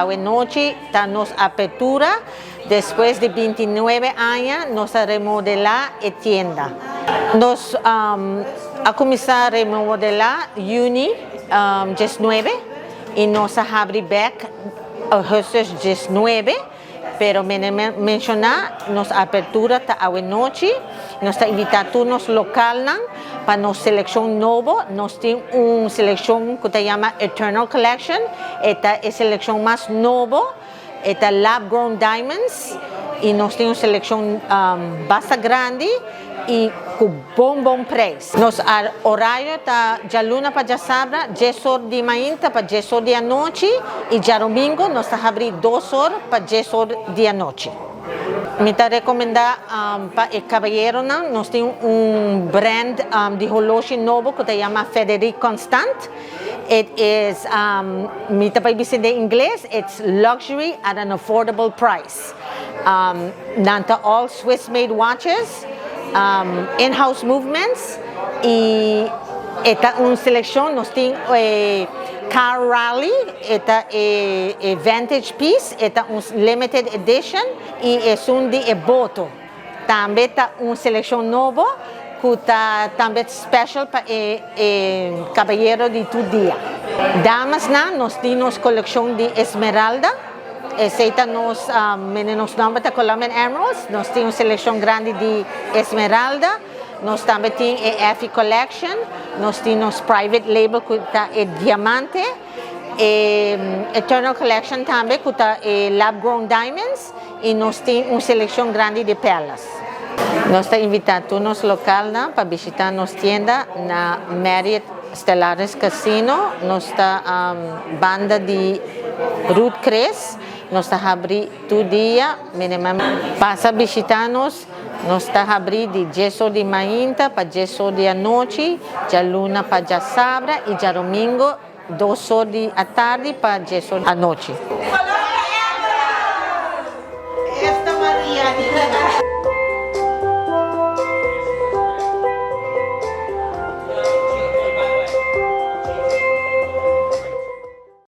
hoy noche, nos apertura. Después de 29 años, nos remodelar la tienda. Nos a comenzar a remodelar Juni 19 y nos abrir back agosto 19. Pero mencionar nos apertura hasta hoy noche, nos invita a nos local para nos selección nuevo, nos tiene una selección que se llama Eternal Collection, esta es selección más nuevo, esta Lab Grown Diamonds y nos tiene una selección bastante grande y con buen precio. Nos horario está ya luna para ya sabra, 10 horas de mañana para 10 horas de noche y ya domingo nos abrir 2 horas para 10 horas de noche. Me te recomendar para el caballero, nos tiene un brand de reloj nuevo que se llama Frederic Constant. It is, me te voy a decir en inglés, it's luxury at an affordable price. Nanta all Swiss-made watches, in-house movements y esta una selección nos tiene Car Rally, esta vintage piece, esta un limited edition y es un de voto. También está una selección nueva que está también special para caballero de tu día. Damas nos tiene una colección de esmeralda. Esta nos nombre de Colombian Emeralds, nos tiene una selección grande de esmeralda, nos también tiene EFI Collection, nos tiene un private label que está el diamante, Eternal Collection también que está Lab Grown Diamonds y nos tiene una selección grande de perlas. Nos está invitando a nos local para visitar nuestra tienda na Marriott Stellaris Casino, nuestra banda de Ruth Chris. Nos está abrir todo día, pasa a visitarnos, nos está abrir de 10 horas de mañana para 10 horas de noche, ya luna para ya sabra y ya domingo 2 horas de tarde para 10 horas de noche. Esta María